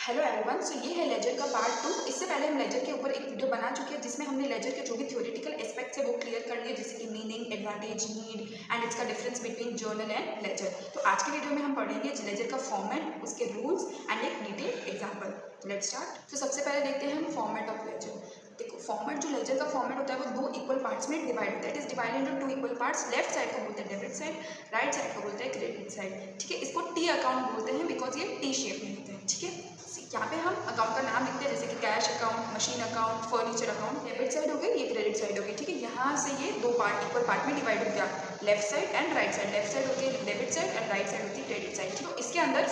Hello everyone, सो ये है laser का पार्ट 2। इससे पहले हम लेजर के ऊपर एक वीडियो बना चुके हैं जिसमें हमने लेजर के जो भी थ्योरेटिकल एस्पेक्ट्स है वो क्लियर कर लिए, जैसे कि मीनिंग, एडवांटेज, नीड एंड इसका difference between journal and ledger. तो आज के वीडियो में हम पढ़ेंगे लेजर का फॉर्मेट, उसके रूल्स एंड एक डिटेल एग्जाम्पल। Let's start. तो सबसे पहले देखते हैं हम फॉर्मेट ऑफ लेजर। देखो, फॉर्मेट जो लेजर का फॉर्मेट होता है वो दो इक्वल पार्ट्स में डिवाइड होता है। It is divided into two equal parts. Left side को बोलते हैं डेबिट साइड, राइट साइड को बोलते हैं क्रेडिट साइड। ठीक है, इसको टी अकाउंट बोलते हैं बिकॉज ये टी शेप में होते हैं। ठीक है, यहाँ पे हम अकाउंट का नाम लिखते हैं, जैसे कि cash account, machine account, furniture account. Debit side हो गई, ये क्रेडिट साइड हो गई। ठीक है, यहाँ से ये दो पार्ट इक्वल पार्ट में डिवाइड हो गया, left side and right side. Left side होती है debit side and right side होती है क्रेडिट साइड। तो इसके अंदर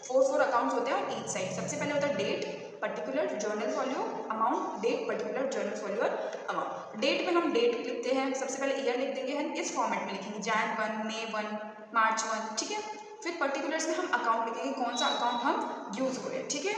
फोर अकाउंट्स होते हैं ऑन ईच साइड। सबसे पहले होता है date, particular, journal folio, amount, date, particular, journal folio और अमाउंट। डेट में हम डेट लिखते हैं, सबसे पहले ईयर लिख देंगे, हम इस फॉर्मेट में लिखेंगे, Jan 1, May 1, March 1। ठीक है, फिर पर्टिकुलर्स में हम अकाउंट लिखेंगे, कौन सा अकाउंट हम यूज़ हो रहे हैं। ठीक है,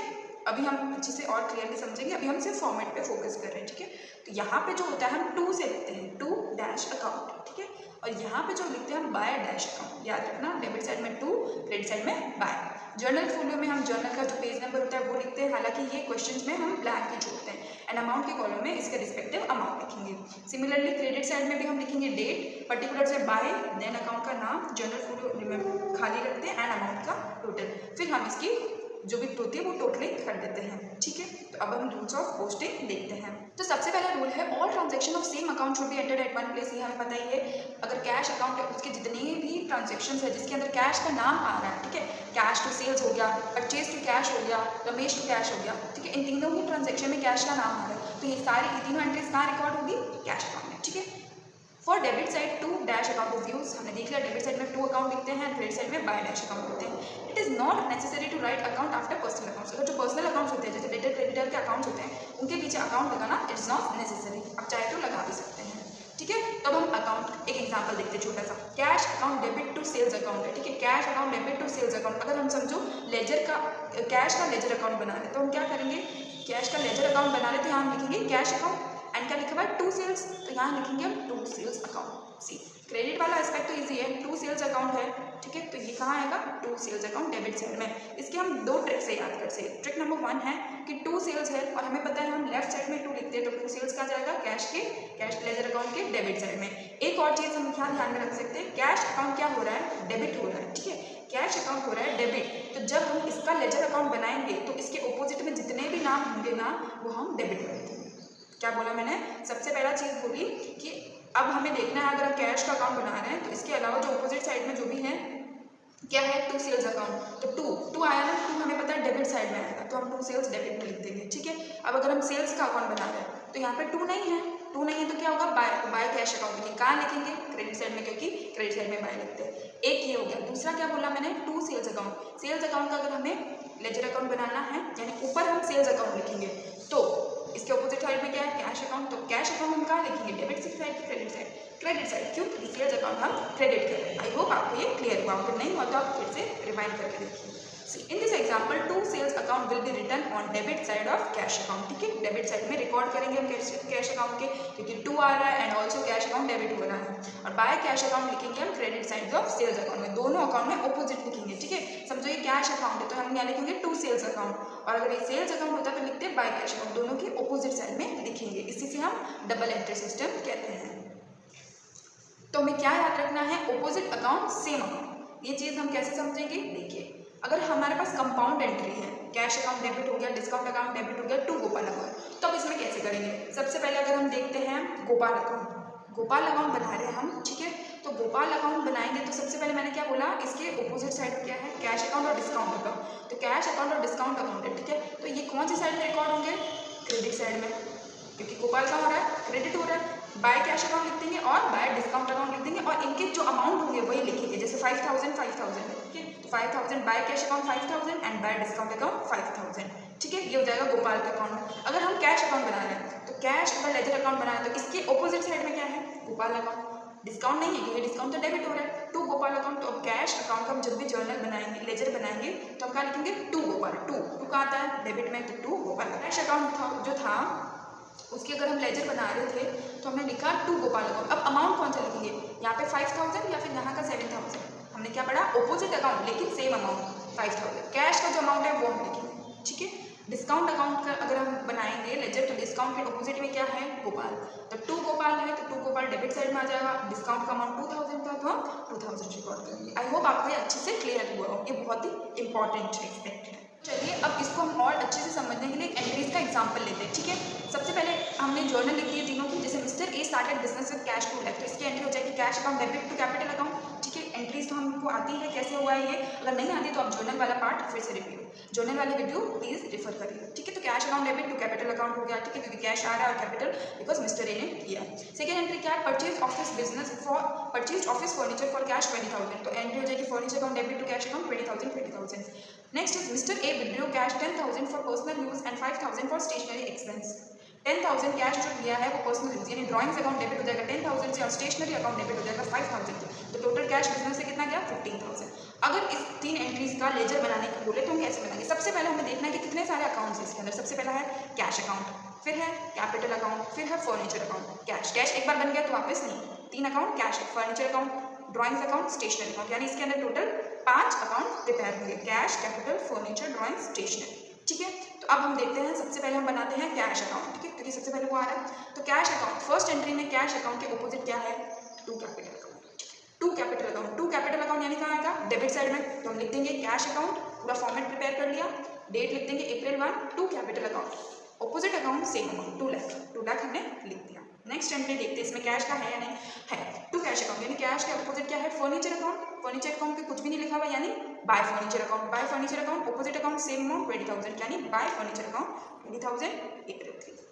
अभी हम अच्छे से और क्लियरली समझेंगे, अभी हम सिर्फ फॉर्मेट पे फोकस कर रहे हैं। ठीक है, तो यहाँ पे जो होता है हम टू से लिखते हैं, टू डैश अकाउंट। ठीक है, और यहाँ पे जो लिखते हैं हम बाय डैश अकाउंट। याद रखना, डेबिट साइड में टू, क्रेडिट साइड में बाय। जर्नल फोलियो में हम जर्नल का जो पेज नंबर होता है वो लिखते हैं, हालांकि ये क्वेश्चंस में हम ब्लैंक ही छोड़ते हैं। एंड अमाउंट के कॉलम में इसके रिस्पेक्टिव अमाउंट लिखेंगे। सिमिलरली क्रेडिट साइड में भी हम लिखेंगे डेट, पर्टिकुलर से बाय, देन अकाउंट का नाम, जर्नल फोलियो में खाली रखते हैं एंड अमाउंट का टोटल। फिर हम इसकी जो भी होती है वो टोटली कर देते हैं। ठीक है, तो अब हम रूल्स ऑफ पोस्टिंग देखते हैं। तो सबसे पहला रूल है, all transaction of same account should be entered at one place. ये हमें पता ही है, अगर कैश अकाउंट है उसके जितने भी ट्रांजेक्शन है जिसके अंदर कैश का नाम आ रहा है, ठीक है, कैश टू सेल्स हो गया, परचेज टू कैश हो गया, रमेश टू कैश हो गया। ठीक है, इन तीनों ही ट्रांजेक्शन में कैश का नाम आ रहा है, तो ये सारी तीनों एंट्रीज कहाँ रिकॉर्ड होगी, कैश अकाउंट में। ठीक है, for debit side to dash account is use. हमने देख लिया, डेबिट साइड में टू अकाउंट लिखते हैं, क्रेडिट साइड में बाय डैश अकाउंट होते हैं। It is not necessary to write account after personal accounts. अगर जो पर्सनल अकाउंट्स होते हैं, जैसे डेटर क्रेडिटर के अकाउंट्स होते हैं, उनके पीछे अकाउंट लगाना इट इज नॉट नेसेसरी। आप चाहे तो लगा भी सकते हैं। ठीक है, तब हम अकाउंट एक एग्जांपल देखते हैं छोटा सा। Cash account debit to sales account है। ठीक है, cash account debit to sales account. अगर हम समझो लेजर का, कैश का लेजर अकाउंट बना रहे तो हम क्या करेंगे, कैश का लेजर अकाउंट बना रहे तो यहाँ हम लिखेंगे कैश अकाउंट एंड क्या लिखा हुआ है, टू सेल्स, तो यहाँ लिखेंगे हम to sales account. See, credit वाला एस्पेक्ट तो इजी है, टू सेल्स अकाउंट है। ठीक है, तो ये कहाँ आएगा, to sales account debit side में। इसके हम दो ट्रिक से याद कर सकते हैं। ट्रिक नंबर 1 है कि टू सेल्स है और हमें पता है हम लेफ्ट साइड में टू लिखते हैं, तो टू सेल्स कहाँ जाएगा, कैश के, कैश लेजर अकाउंट के डेबिट साइड में। एक और चीज़ हम क्या ध्यान में रख सकते हैं, कैश अकाउंट क्या हो रहा है, डेबिट हो रहा है। ठीक है, कैश अकाउंट हो रहा है डेबिट, तो जब हम इसका लेजर अकाउंट बनाएंगे तो इसके ऑपोजिट में जितने भी नाम होंगे ना वो हम डेबिट में लिखेंगे। क्या बोला मैंने, सबसे पहला चीज़ बोली कि अब हमें देखना है, अगर हम कैश का अकाउंट बना रहे हैं तो इसके अलावा जो अपोजिट साइड में जो भी है क्या है, टू सेल्स अकाउंट। तो टू आया ना, टू हमें पता है डेबिट साइड में आएगा, तो हम टू सेल्स डेबिट में लिख देंगे। ठीक है, अब अगर हम सेल्स का अकाउंट बना रहे हैं तो यहाँ पे टू नहीं है, तो क्या होगा, बाय कैश अकाउंट लिखेंगे। कहाँ लिखेंगे, क्रेडिट साइड में, क्योंकि क्रेडिट साइड में बाय लिखते हैं। एक ये हो गया। दूसरा क्या बोला मैंने, to sales account. Sales account का अगर हमें लेजर अकाउंट बनाना है, यानी ऊपर हम सेल्स अकाउंट लिखेंगे, तो इसके ऑपोजिट साइड में क्या है, कैश अकाउंट। तो कैश अकाउंट हम कहाँ लिखेंगे, डेबिट साइड की क्रेडिट साइड, क्रेडिट साइड। क्यों, सेल्स अकाउंट हम क्रेडिट कर रहे हैं। आई होप आपको ये क्लियर हुआ, अगर नहीं हुआ तो आप फिर से रिवाइंड करके देखिए। In this example to sales account will be written on debit side of cash account. ठीक है, डेबिट साइड में रिकॉर्ड करेंगे हम कैश अकाउंट के, क्योंकि टू आ रहा है and also cash account debit हो रहा है। और बाय कैश अकाउंट लिखेंगे हम credit side of sales account में, दोनों अकाउंट में ऑपोजिट लिखेंगे। ठीक है, समझो ये कैश अकाउंट है तो हम यहाँ लिखेंगे टू सेल्स अकाउंट, और अगर ये सेल्स अकाउंट होता है तो लिखते हैं बाय कैश अकाउंट, दोनों की ऑपोजिट साइड में लिखेंगे। इसी से हम डबल एंट्री सिस्टम कहते हैं। तो हमें क्या याद रखना है, ऑपोजिट अकाउंट सेम अकाउंट। ये चीज़ हम कैसे समझेंगे, देखिए, अगर हमारे पास कंपाउंड एंट्री है, कैश अकाउंट डेबिट हो गया, डिस्काउंट अकाउंट डेबिट हो गया, टू गोपाल अकाउंट, तो अब इसमें कैसे करेंगे। सबसे पहले अगर हम देखते हैं गोपाल अकाउंट बना रहे हैं हम। ठीक है, तो गोपाल अकाउंट बनाएंगे तो सबसे पहले मैंने क्या बोला, इसके ऑपोजिट साइड क्या है, कैश अकाउंट और डिस्काउंट अकाउंट। तो कैश अकाउंट और डिस्काउंट अकाउंट है। ठीक है, तो ये कौन सी साइड में रिकॉर्ड होंगे, क्रेडिट साइड में, क्योंकि गोपाल का हो रहा है, क्रेडिट हो रहा है। बाय कैश अकाउंट लिख देंगे और बाय डिस्काउंट अकाउंट लिख देंगे, और इनके जो अमाउंट होंगे वही लिखेंगे, जैसे 5000 है। ठीक है, तो 5000 bye cash account 5000 and bye discount account 5000। ठीक है, ये हो जाएगा गोपाल के अकाउंट में। अगर हम कैश अकाउंट बना रहे हैं तो कैश अगर लेजर अकाउंट बना रहे हैं तो इसके ऑपोजिट साइड में क्या है, गोपाल अकाउंट। डिस्काउंट नहीं है क्योंकि डिस्काउंट तो डेबिट हो रहा है, टू गोपाल अकाउंट। तो अब कैश अकाउंट का हम जब भी जर्नल बनाएंगे, लेजर बनाएंगे, तो हम क्या लिखेंगे, टू गोपाल। टू कहाँ आता है, डेबिट में, तो टू गोपाल। कैश अकाउंट जो था उसकी अगर हम लेजर बना रहे थे तो हमने लिखा टू गोपाल अकाउंट। अब अमाउंट कौन सा लिखेंगे, यहाँ पे 5000 या फिर यहाँ का 7000। हमने क्या पढ़ा, ऑपोजिट अकाउंट लेकिन सेम अमाउंट 5000। कैश का जो अमाउंट है वो हम लिखेंगे। डिस्काउंट अकाउंट का अगर हम बनाएंगे लेजर, तो डिस्काउंट के ऑपोजिट में क्या है, गोपाल। तो 2 गोपाल है तो 2 गोपाल डेबिट साइड में आ जाएगा। डिस्काउंट का अमाउंट 2000 था तो हम 2000 रिकॉर्ड करेंगे। आई होप आपको ये अच्छे से क्लियर हुआ हो, ये बहुत ही इंपॉर्टेंट एस्पेक्ट है। चलिए अब इसको हम और अच्छे से समझने के लिए एक एंट्रीज का एग्जांपल लेते हैं, ठीक है। सबसे पहले हमने जर्नल लिख दिए तीनों की, जैसे mister A started business with cash 2 lakh, तो इसकी एंट्री हो जाएगी cash account debit to capital account, ठीक है। एंट्रीज तो हमको आती है कैसे हुआ है ये, अगर नहीं आती तो आप जर्नल वाला पार्ट फिर से रिव्यू, जर्नल वाली वीडियो प्लीज रिफर करिए, ठीक है। तो cash account debit to capital account हो गया, ठीक है, क्योंकि कैश आ रहा है और कैपिटल बिकॉज मिस्टर ए ने किया। सेकंड एंट्री क्या है, purchase office business for purchase office furniture for cash 20,000, तो एंट्री हो जाएगी furniture account debit to cash account 20,000। Next is mister A withdraw cash 10,000 for personal use and 5,000 for stationery expense. 10,000 cash जो लिया है वो personal use यानी drawings account debit हो जाएगा 10,000 से और स्टेशनरी अकाउंट डेबिट हो जाएगा 5,000 से, तो टोटल कैश बिजनेस से कितना गया 15,000। अगर इस 3 एंट्रीज का लेजर बनाने को बोले तो हम कैसे बनाएंगे, सबसे पहले हमें देखना है कि कितने सारे अकाउंट्स हैं इसके अंदर। सबसे पहला है कैश अकाउंट, फिर है कैपिटल अकाउंट, फिर है फर्नीचर अकाउंट। कैश एक बार बन गया तो वापस नहीं, 3 account cash, furniture account, drawings account, stationery account, यानी इसके अंदर टोटल 5 अकाउंट प्रिपेयर होंगे, cash, capital, furniture, drawing, stationery, ठीक है। तो अब हम देखते हैं, सबसे पहले हम बनाते हैं कैश अकाउंट, ठीक है, क्योंकि सबसे पहले वो आ रहा है। तो कैश अकाउंट फर्स्ट एंट्री में कैश अकाउंट के ऑपोजिट क्या है, 2 capital account, 2 capital account. 2 capital account यानी कहाँ आएगा, डेबिट साइड में, तो हम लिख देंगे कैश अकाउंट, पूरा फॉर्मेट प्रिपेयर कर लिया, डेट लिख देंगे April 1, 2 capital account, opposite account same amount 2 lakh हमने लिख दिया। नेक्स्ट एंट्री देखते हैं इसमें कैश का है या नहीं है, 2 कैश अकाउंट यानी कैश के अपोजिट क्या है, फर्नीचर अकाउंट। फर्नीचर अकाउंट पे कुछ भी नहीं लिखा हुआ यानी bye furniture account, bye furniture account opposite account same amount 20,000 यानी bye furniture account 20,000 April 3।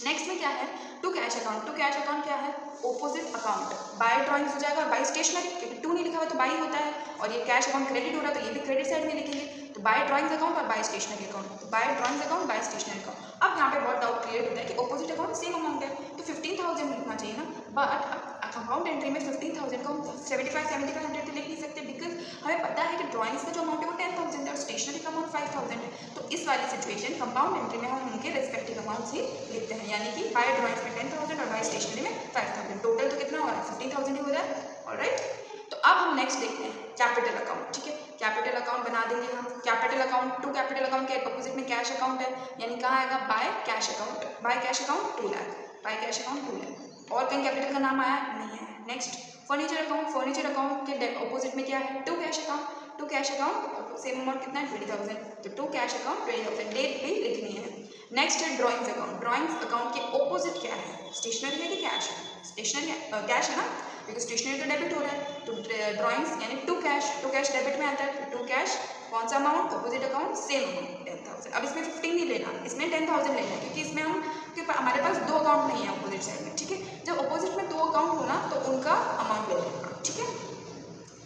Next में क्या है, 2 कैश अकाउंट। 2 कैश अकाउंट क्या है, ऑपोजिट अकाउंट, बाय ड्राइंग्स हो जाएगा, बाय स्टेशनरी, क्योंकि 2 नहीं लिखा हुआ तो बाय होता है, और ये कैश अकाउंट क्रेडिट हो रहा है तो ये भी क्रेडिट साइड में लिखेंगे, तो बाय ड्राइंग्स अकाउंट और बाय स्टेशनरी अकाउंट, तो by drawings account by stationery account. अब यहाँ पे बहुत डाउट क्रिएट होता है कि ऑपोजिट अकाउंट सेम अमाउंट है तो 15,000 लिखना चाहिए ना, बट अकाउंट एंट्री में 15,000 को हम 75 तो लिख नहीं सकते, बिकॉज हमें पता है कि ड्राइंग्स का जो अमाउंट है वो 10,000 है और स्टेशनरी का अमाउंट 5,000 है, तो इस वाली सिचुएशन कंपाउंड एंट्री में हम उनके रेस्पेक्टिव अमाउंट्स ही लिखते हैं, यानी कि बाय ड्राइंग्स में 10,000 और बाय स्टेशनरी में 5,000, टोटल तो कितना हो रहा है 15,000 ही हो रहा है, ऑलराइट। तो अब हम नेक्स्ट देखते हैं कैपिटल अकाउंट, ठीक है। कैपिटल अकाउंट बना देंगे हम, कैपिटल अकाउंट 2 कैपिटल अकाउंट के अपोजिट में कैश अकाउंट है, यानी कहाँ आएगा bye cash account, bye cash account 2 lakh, bye cash account 2 lakh, और कहीं कैपिटल का नाम आया नहीं है। Next furniture account, furniture account के अपोजिट में क्या है, 2 cash account, 2 cash account same amount कितना है 20,000, तो 2 कैश अकाउंट 20,000, डेट भी लिखनी है। नेक्स्ट है ड्राइंग्स अकाउंट। ड्राइंग्स अकाउंट के ऑपोजिट क्या है, स्टेशनरी है कि कैश है, स्टेशनरी कैश है ना, क्योंकि स्टेशनरी तो डेबिट हो रहा है, तो ड्राइंग्स यानी 2 कैश डेबिट में आता है, तो 2 कैश कौन सा amount, opposite account same amount 10,000। अब इसमें 15 नहीं लेना, इसमें 10,000 लेना है, क्योंकि इसमें हमारे पास 2 अकाउंट नहीं है ऑपोजिट साइड में, ठीक है। जब ऑपोजिट में 2 अकाउंट हो ना तो उनका अमाउंट ले लेना, ठीक है।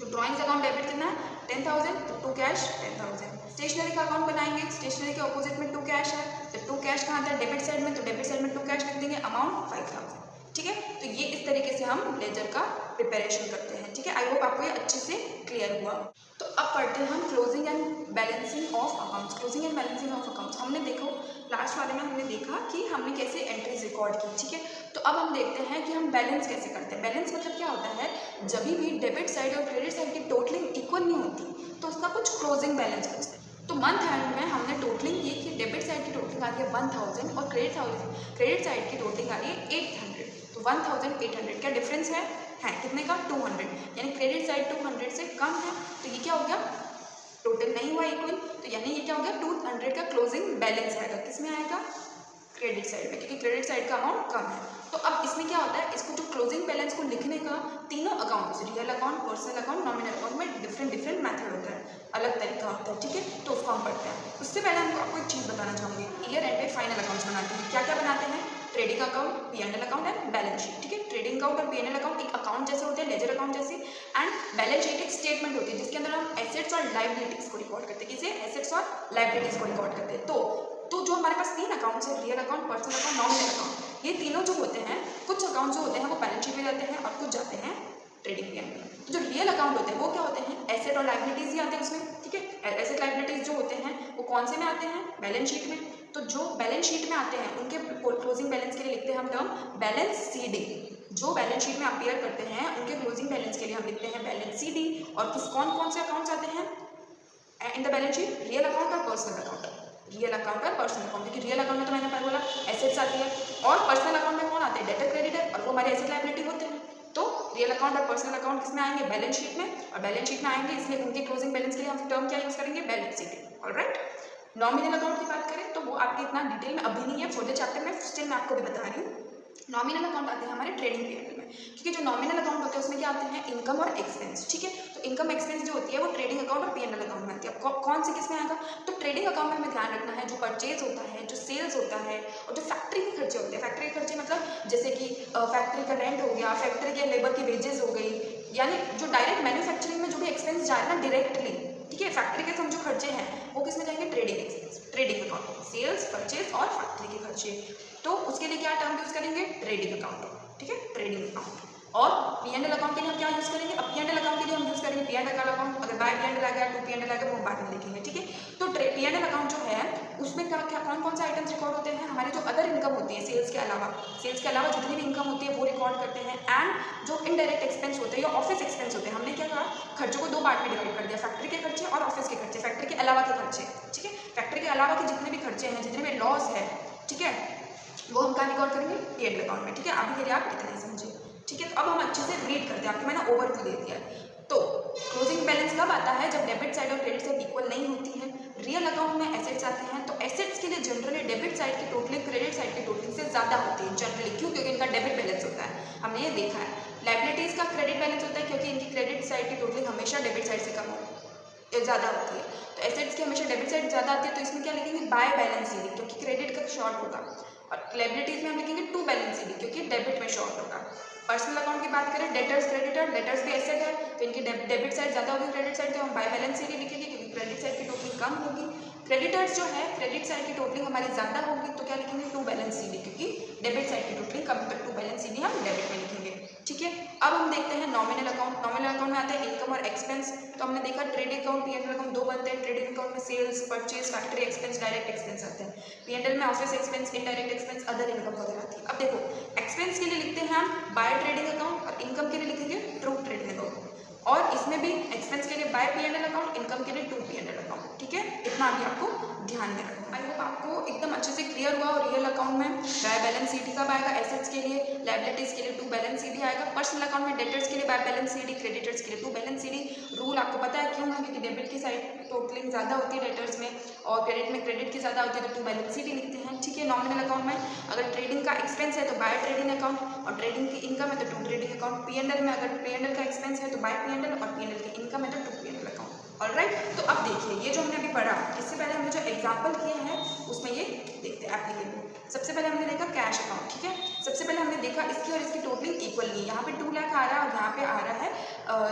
तो ड्राइंग्स अकाउंट डेबिट कितना है 10,000, तो 2 कैश 10,000। स्टेशनरी का अकाउंट बनाएंगे, स्टेशनरी के ऑपोजिट में 2 कैश है, तो 2 कैश कहाँ आता है डेबिट साइड में, तो डेबिट साइड में 2 कैश लिख देंगे, अमाउंट 5,000, ठीक है। तो ये इस तरीके से हम लेजर का प्रिपरेशन करते हैं, ठीक है। आई होप आपको ये अच्छे से क्लियर हुआ। तो अब पढ़ते हैं हम closing and balancing of accounts. Closing and balancing of accounts हमने देखो लास्ट वाले में हमने देखा कि हमने कैसे एंट्रीज रिकॉर्ड की, ठीक है। तो अब हम देखते हैं कि हम बैलेंस कैसे करते हैं। बैलेंस मतलब क्या होता है, जब भी डेबिट साइड और क्रेडिट साइड की टोटलिंग इक्वल नहीं होती तो उसका कुछ क्लोजिंग बैलेंस बचता है। तो मंथ एंड में हमने टोटलिंग की कि डेबिट साइड की टोटलिंग आ रही है 1,000 और क्रेडिट साइड की टोटलिंग आ रही है 800, तो 1,800 क्या डिफरेंस है कितने का 200, यानी क्रेडिट साइड 200 से कम है, तो ये क्या हो गया टोटल नहीं हुआ इक्वल, तो यानी ये क्या हो गया 200 का क्लोजिंग बैलेंस आएगा, किसमें आएगा क्रेडिट साइड में, क्योंकि क्रेडिट साइड का अमाउंट कम है। तो अब इसमें क्या होता है, इसको जो क्लोजिंग बैलेंस को लिखने का तीनों accounts real account, personal account, nominal account में डिफरेंट मेथड होता है, अलग तरीका होता है, ठीक है। तो उसको हम पढ़ते हैं। उससे पहले हम आपको एक चीज़ बताना चाहूँगी, ईयर एंड पे फाइनल अकाउंट्स बनाते हैं। क्या क्या बनाते हैं, trading account, P&L account and balance sheet, ठीक है। ट्रेडिंग अकाउंट और P&L अकाउंट एक अकाउंट जैसे होते हैं, लेजर अकाउंट जैसे, एंड बैलेंस शीट एक स्टेटमेंट होती है जिसके अंदर हम एसेट्स और लाइबिलिटीज को रिकॉर्ड करते हैं, किसे एसेट्स और लाइबिलिटीज को रिकॉर्ड करते हैं। तो जो हमारे पास 3 अकाउंट्स है, real account, personal account, nominal account, ये तीनों जो होते हैं, कुछ अकाउंट जो होते हैं वो बैलेंस शीट में जाते हैं और कुछ जाते हैं ट्रेडिंग P&L में। तो जो रियल अकाउंट होते हैं वो क्या होते हैं, एसेट और लाइबिलिटीज ही आते हैं उसमें, ठीक है। एसेट लाइबिलिटीज जो होते हैं वो कौन से में आते हैं, बैलेंस शीट में। तो जो बैलेंस शीट में आते हैं उनके क्लोजिंग बैलेंस के लिए लिखते हैं हम टर्म बैलेंस CD। जो बैलेंस शीट में अपीयर करते हैं उनके क्लोजिंग बैलेंस के लिए हम लिखते हैं बैलेंस CD। और कौन कौन से अकाउंट्स आते हैं in the balance sheet, real account और पर्सनल अकाउंट। रियल अकाउंट और पर्सनल अकाउंट, क्योंकि रियल अकाउंट में तो मैंने पहले बोला एसेट्स आती है, और पर्सनल अकाउंट में कौन आते हैं, डेटर क्रेडिटर, और वो हमारे एसेट लायबिलिटी होते हैं। तो रियल अकाउंट और पर्सनल अकाउंट किसमें आएंगे, बैलेंस शीट में, और बैलेंस शीट में आएंगे इसलिए उनके क्लोजिंग बैलेंस के लिए हम टर्म क्या यूज करेंगे, balance sheet. Alright, nominal account की बात करें तो वो आपके इतना डिटेल में अभी नहीं है, फर्दर चैप्टर में स्टिल मैं आपको भी बता रही हूँ। नॉमिनल अकाउंट आते हैं हमारे ट्रेडिंग पीरियड में, क्योंकि जो नॉमिनल अकाउंट होते हैं उसमें क्या आते हैं, इनकम और एक्सपेंस। ठीक है, तो इनकम एक्सपेंस जो होती है वो ट्रेडिंग अकाउंट और पीएनएल अकाउंट में आती है। अब कौन से किस में आएगा, तो ट्रेडिंग अकाउंट में हमें ध्यान रखना है जो परचेज होता है, जो सेल्स होता है, और जो फैक्ट्री के खर्चे होते हैं। फैक्ट्री के खर्चे मतलब जैसे कि फैक्ट्री का रेंट हो गया, फैक्ट्री के लेबर की वेजेस हो गई, यानी जो डायरेक्ट मैन्युफैक्चरिंग में जो भी एक्सपेंस जा रहा है ना डायरेक्टली, ठीक है, फैक्ट्री के हम जो खर्चे हैं वो किस में जाएंगे, trading expense, trading account, sales, purchase और फैक्ट्री के खर्चे। तो उसके लिए क्या टर्म यूज करेंगे, ट्रेडिंग अकाउंट। ठीक है, ट्रेडिंग अकाउंट। और पीएनएल अकाउंट के लिए हम क्या यूज करेंगे, अब पीएनएल अकाउंट के लिए हम यूज करेंगे पीएनएल अकाउंट। अगर बाय पीएनएल आ गया, टू पीएनएल आ गया, वो बाद में लिखेंगे। ठीक है, तो पीएनएल अकाउंट जो है उसमें क्या क्या कौन कौन से आइटम्स रिकॉर्ड होते हैं, हमारे जो अदर इनकम होती है सेल्स के अलावा जितनी भी इनकम होती है वो रिकॉर्ड करते हैं, एंड जो इनडायरेक्ट एक्सपेंस होते हैं या ऑफिस एक्सपेंस होते हैं। हमने क्या कहा, खर्चों को दो पार्ट में डिवाइड कर दिया, फैक्ट्री के खर्चे और ऑफिस के खर्चे, फैक्ट्री के अलावा के खर्चे। ठीक है, फैक्ट्री के अलावा के जितने भी खर्चे हैं, जितने भी लॉस है, ठीक है, वो हम क्या रिकॉर्ड करेंगे, पीएनएल अकाउंट में। ठीक है, अभी के लिए आप इतना ही समझिए। ठीक है, तो अब हम अच्छे से रीड करते हैं, आपको मैंने ओवरव्यू दे दिया है। तो क्लोजिंग बैलेंस कब आता है, जब डेबिट साइड और क्रेडिट साइड इक्वल नहीं होती है। रियल अकाउंट में एसेट्स आते हैं, तो एसेट्स के लिए जनरली डेबिट साइड की टोटलिंग क्रेडिट साइड की टोटलिंग से ज़्यादा होती है जनरली। क्यों, क्योंकि इनका डेबिट बैलेंस होता है, हमने ये देखा है। लाइबिलिटीज़ का क्रेडिट बैलेंस होता है क्योंकि इनकी क्रेडिट साइड की टोटलिंग हमेशा डेबिट साइड से कम ज़्यादा होती है। तो एसेट्स की हमेशा डेबिट साइड ज़्यादा आती है, तो इसमें क्या लिखेंगे, बाय बैलेंस शीट, क्योंकि क्रेडिट का शॉर्ट होगा। और लाइबिलिटीज़ में हम लिखेंगे टू बैलेंस शीट, क्योंकि डेबिट में शॉर्ट होगा। पर्सनल अकाउंट की बात करें, डेटर्स क्रेडिटर, डेटर्स भी एसेट है तो इनकी डेबिट साइड ज़्यादा होगी, क्रेडिट साइड, तो हम बाय बैलेंस शीट लिखेंगे क्योंकि क्रेडिट साइड की टोटलिंग कम होगी। क्रेडिटर्स जो है क्रेडिट साइड की टोटलिंग हमारी ज़्यादा होगी, तो क्या लिखेंगे, टू बैलेंस शीट, क्योंकि डेबिट साइड की टोटलिंग कम, तो टू बैलेंस शीट हम डेबिट में लिखेंगे। ठीक है, अब हम देखते हैं नॉमिनल अकाउंट। नॉमिनल अकाउंट में आता है इनकम और एक्सपेंस। तो हमने देखा ट्रेडिंग अकाउंट पीएनएल अकाउंट दो बनते हैं। ट्रेडिंग अकाउंट में sales, purchase, factory expense, direct expense आते हैं। पीएनएल में office expense, indirect expense, other income वगैरह आती है। अब देखो, एक्सपेंस के लिए लिखते हैं हम बाय ट्रेडिंग अकाउंट, और इनकम के लिए लिखेंगे ट्रू ट्रेडिंग अकाउंट। और इसमें भी एक्सपेंस के लिए बाय पीएनएल अकाउंट, इनकम के लिए टू पीएनएल अकाउंट। ठीक है, इतना भी आपको ध्यान में रखना। आई होप आपको एकदम अच्छे से क्लियर हुआ। और रियल अकाउंट में बाय बैलेंस शीट कब आएगा, एसेट्स के लिए, लायबिलिटीज के लिए टू बैलेंस शीट आएगा। पर्सनल अकाउंट में डेटर्स के लिए बाय बैलेंस शीट, क्रेडिटर्स के लिए टू बैलेंस शीट। रूल आपको पता है क्यों है, क्योंकि डेबिट की साइड टोटलिंग ज़्यादा होती है डेटर्स में, और क्रेडिट में क्रेडिट की ज़्यादा होती है, तो टू बैलेंस शीट ही लिखते हैं। ठीक है, नॉमिनल अकाउंट में अगर ट्रेडिंग का एक्सपेंस है तो बाय ट्रेडिंग अकाउंट, और ट्रेडिंग की इनकम है तो टू ट्रेडिंग अकाउंट। पीएनएल में अगर पीएनएल का एक्सपेंस है तो बाय पीएनएल, और पीएनएल की इनकम है तो टू पीएनएल अकाउंट। ऑलराइट, तो अब देखिए ये जो हमने अभी पढ़ा, इससे पहले हमने जो एग्जाम्पल किए हैं उसमें ये देखते हैं एप्लीकेबल। सबसे पहले हमने देखा कैश अकाउंट। ठीक है, सबसे पहले हमने देखा इसकी और इसकी टोटलिंग इक्वल नहीं है। यहाँ पे 2 लाख आ रहा है और यहाँ पे आ रहा है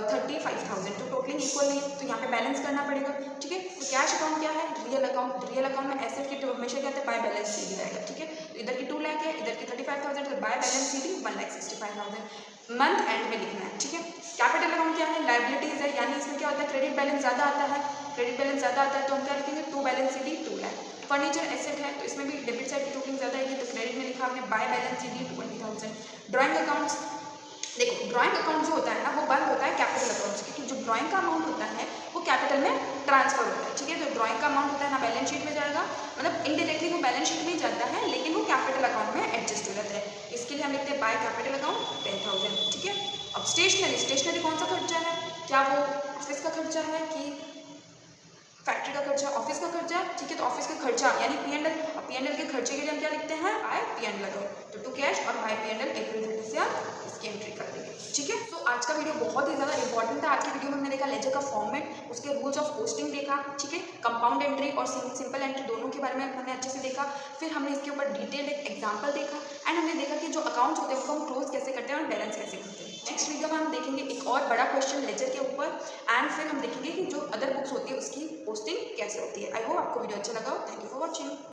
35,000, तो टोटलिंग इक्वल नहीं है, तो यहाँ पे बैलेंस करना पड़ेगा। ठीक है, तो कैश अकाउंट क्या है, रियल अकाउंट। रियल अकाउंट में एसेट की हमेशा क्या है, बाय बैलेंस शीट आएगा। ठीक है, तो इधर की 2 लाख है, इधर की 35,000, तो by balance sheet 1,65,000 month and में लिखना है। ठीक है, कैपिटल अकाउंट क्या है, लायबिलिटीज है, यानी इसमें क्या होता है, क्रेडिट बैलेंस ज़्यादा आता है। क्रेडिट बैलेंस ज़्यादा आता है तो हम क्या लिखेंगे, to balance sheet 2 lakh. Furniture asset है तो इसमें भी डेबिट साइड की टोटलिंग ज़्यादा आएगी, तो क्रेडिट में लिखा हमने by balance sheet 20,000। Drawing accounts, देखो ड्राइंग अकाउंट जो होता है ना वो बंद होता है कैपिटल अकाउंट से, क्योंकि जो ड्राइंग का अमाउंट होता है वो कैपिटल में ट्रांसफर होता है। ठीक है, तो ड्राइंग का अमाउंट होता है ना बैलेंस शीट में जाएगा, मतलब इनडायरेक्टली वो बैलेंस शीट में जाता है, लेकिन वो कैपिटल अकाउंट में एडजस्ट हो जाता है। इसके लिए हम लिखते हैं बाय कैपिटल अकाउंट 10,000। ठीक है, अब स्टेशनरी, स्टेशनरी कौन सा खर्चा है, क्या वो ऑफिस का खर्चा है कि फैक्ट्री का खर्चा, ऑफिस का खर्चा है। ठीक है, तो ऑफिस का खर्चा यानी पीएनएल, और पीएनएल के खर्चे के लिए हम क्या लिखते हैं, बाय पीएनएल अकाउंट। तो टू कैश और बाय पीएनएल अप्रैल 30 से आप इसकी एंट्री कर देंगे। ठीक है, तो आज का वीडियो बहुत ही ज़्यादा इंपॉर्टेंट था। आज की वीडियो में हमने देखा लेजर का फॉर्मेट, उसके रूल्स ऑफ पोस्टिंग देखा। ठीक है, कंपाउंड एंट्री और सिंपल एंट्री दोनों के बारे में हमने अच्छे से देखा। फिर हमने इसके ऊपर डिटेल एक एग्जाम्पल देखा, एंड हमने देखा कि जो अकाउंट्स होते हैं उनको हम क्लोज कैसे करते हैं और बैलेंस कैसे करते हैं। नेक्स्ट वीडियो में हम देखेंगे एक और बड़ा क्वेश्चन लेजर के ऊपर, एंड फिर हम देखेंगे कि जो अदर बुक्स होती है उसकी पोस्टिंग कैसे होती है। आई होप आपको वीडियो अच्छा लगा हो। Thank you for watching.